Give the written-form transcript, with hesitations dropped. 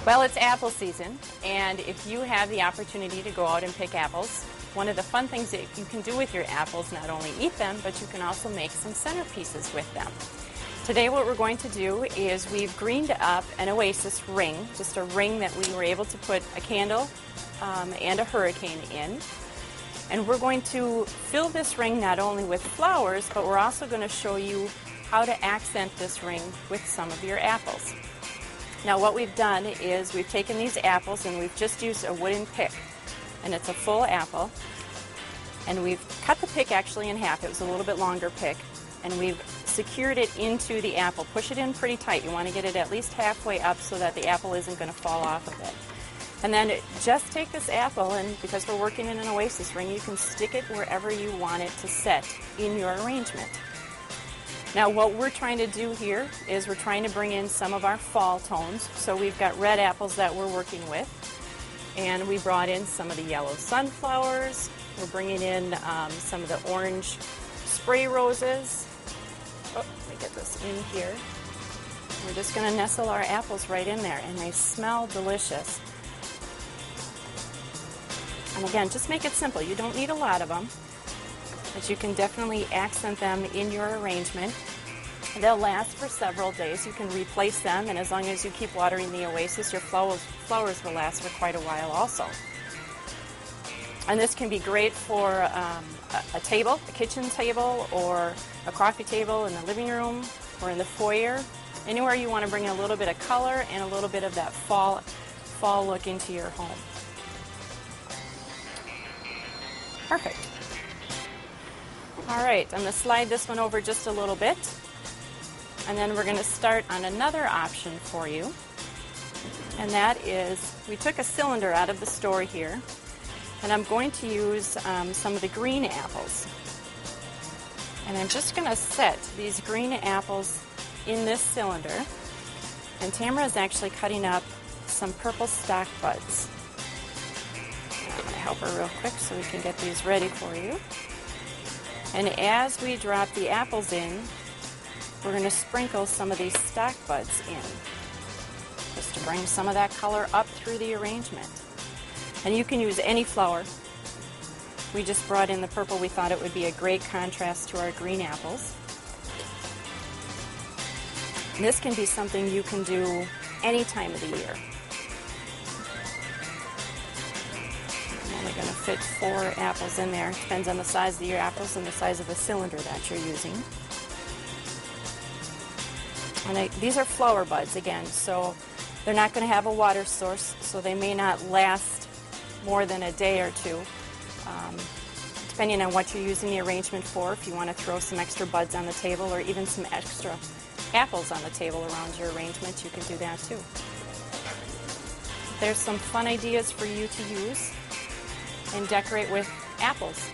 Well, it's apple season, and if you have the opportunity to go out and pick apples, one of the fun things that you can do with your apples, not only eat them, but you can also make some centerpieces with them. Today what we're going to do is we've greened up an oasis ring, just a ring that we were able to put a candle and a hurricane in. And we're going to fill this ring not only with flowers, but we're also going to show you how to accent this ring with some of your apples. Now what we've done is we've taken these apples and we've just used a wooden pick, and it's a full apple, and we've cut the pick actually in half. It was a little bit longer pick, and we've secured it into the apple. Push it in pretty tight. You want to get it at least halfway up so that the apple isn't going to fall off of it. And then just take this apple, and because we're working in an oasis ring, you can stick it wherever you want it to set in your arrangement. Now what we're trying to do here is we're trying to bring in some of our fall tones. So we've got red apples that we're working with, and we brought in some of the yellow sunflowers. We're bringing in some of the orange spray roses. Oh, let me get this in here. We're just going to nestle our apples right in there, and they smell delicious. And again, just make it simple. You don't need a lot of them, but you can definitely accent them in your arrangement. They'll last for several days. You can replace them, and as long as you keep watering the oasis, your flowers will last for quite a while also. And this can be great for a table, a kitchen table, or a coffee table in the living room or in the foyer. Anywhere you want to bring a little bit of color and a little bit of that fall look into your home. Perfect. All right, I'm going to slide this one over just a little bit, and then we're going to start on another option for you, and that is we took a cylinder out of the store here, and I'm going to use some of the green apples, and I'm just going to set these green apples in this cylinder, and Tamara is actually cutting up some purple stock buds. I'm going to help her real quick so we can get these ready for you. And as we drop the apples in, we're going to sprinkle some of these stock buds in, just to bring some of that color up through the arrangement. And you can use any flower. We just brought in the purple. We thought it would be a great contrast to our green apples. And this can be something you can do any time of the year. I'm only going to fit 4 apples in there. Depends on the size of your apples and the size of the cylinder that you're using. And these are flower buds again, so they're not going to have a water source, so they may not last more than a day or two. Depending on what you're using the arrangement for, if you want to throw some extra buds on the table or even some extra apples on the table around your arrangement, you can do that too. There's some fun ideas for you to use and decorate with apples.